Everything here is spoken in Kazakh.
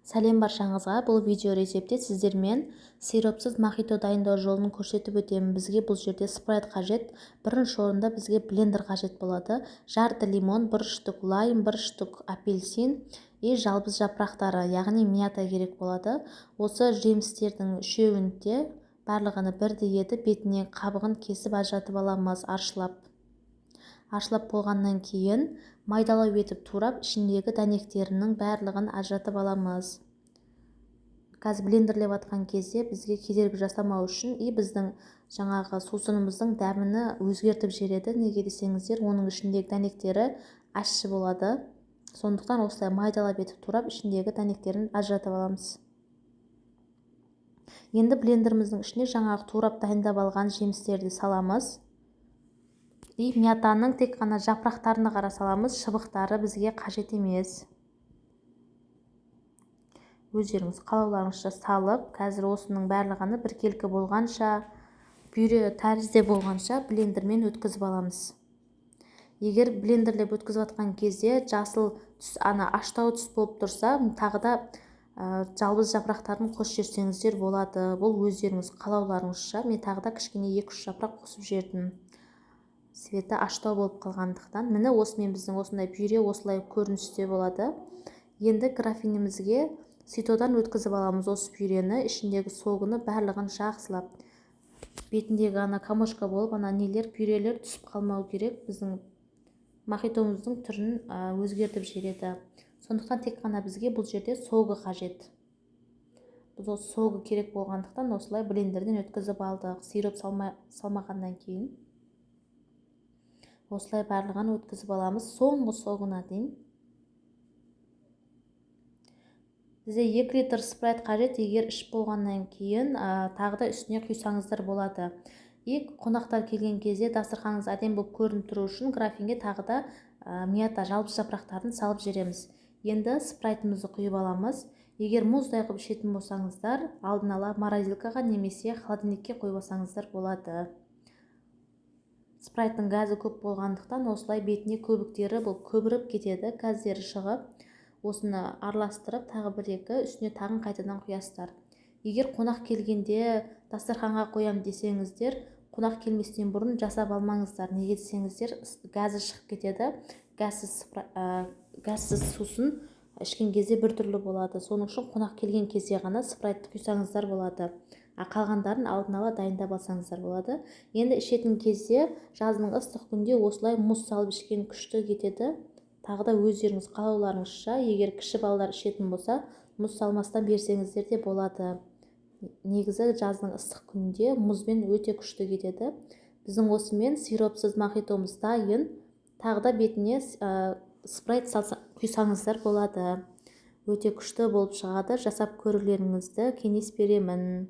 Сәлем баршаңызға. Бұл видео рецепте сіздермен сиропсыз мохито дайындау жолын көрсетіп өтемін. Бізге бұл жерде спрайт қажет. Бірінші орында бізге блендер қажет болады. Жарты лимон, 1 штук лайм, 1 штук апельсин и жалбыз жапырақтары, яғни мята керек болады. Осы жемістердің үшеуінде барлығын бірдей етіп бетіне қабығын кесіп ажыратып аламыз, аршылап болғаннан кейін майдалау етіп турап, ішіндегі дәнектерінің барлығын ажыратып аламыз. Қазір блендерлеп атқан кезде бізге кедергі жасамау үшін біздің жаңағы сусынымыздың дәміні өзгертіп жібереді. Неге десеңіздер, оның ішіндегі дәнектері ащы болады. Сондықтан осылай майдалап етіп турап, ішіндегі дәнектерін ажыратып аламыз. Енді блендеріміздің ішіне жаңағы турап дайындап алған жемістерді саламыз. Мятаның тек қана жапырақтарына қара саламыз, шыбықтары бізге қажет емес. Өздеріңіз қалауларыңызша салып, қазір осының барлығını біркелкі болғанша, пюре тәрізде болғанша блендермен өткізіп аламыз. Егер блендерлеп өткізіп атқан кезде жасыл түс, аштау түс болып тұрса, тағы да жалбыз жапырақтарын қосып жіберсеңіздер болады. Бұл өздеріңіз қалауларыңызша. Мен тағы да кішкене 2-3 жапырақ қосып жібердім. Светі аштау болып қалғандықтан. Міне осымен біздің осындай пюре осылай көріністе болады. Енді графинімізге ситодан өткізіп аламыз осы пюрені. Ішіндегі согыны барлығын жақсылап. Бетіндегі комошка болып, нелер, пюрелер түсіп қалмау керек. Біздің мохитомыздың түрін өзгертіп жібереді. Сондықтан тек қана бізге бұл жерде согы қажет. Біз осы согы керек болғандықтан осылай блендерден өткізіп алдық. Сироп салмағаннан кейін осылай барлығын өткізіп аламыз, соңғы согына дейін. Бізде 2 литр спрайт қажет. Егер ішіп болғаннан кейін тағы да үстіне құйсаңыздар болады. Қонақтар келген кезде дастарханыңыз әдемі болып көрініп тұру үшін графинге тағы да мята жалбыз жапырақтарын салып жібереміз. Енді спрайтымызды құйып аламыз. Егер мұздай қылып ішетін болсаңыздар, алдын ала морозилкаға немесе холодильникке қойып алсаңыздар болады. Спрайттың газы көп болғандықтан осылай бетіне көбіктері көбіріп кетеді, газдері шығып. Осыны араластырып, тағы 1-2 үстіне тағын қайтадан құясыздар. Егер қонақ келгенде дастарханға қоям десеңіздер, қонақ келместен бұрын жасап алмаңыздар. Неге десеңіздер, газы шығып кетеді. Газсыз сусын ішкен кезде біртүрлі болады. Соның үшін қонақ келген кезде ғана спрайтты құйсаңыздар болады. Қалғандарын алдын ала дайындап алсаңыздар болады. Енді ішетін кезде жаздың ыстық күнде осылай мұз салып ішкен күшті кетеді. Тағы да өздеріңіз қалауларыңызша, егер кіші балалар ішетін болса, мұз салмастан берсеңіздер де болады. Негізі жаздың ыстық күнде мұзбен өте күшті кетеді. Біздің осымен сиропсыз мохитомыз дайын. Тағы да бетіне спрайт құйсаңыздар болады. Өте күшті болып шығады. Жасап көрулеріңізді кеңес беремін.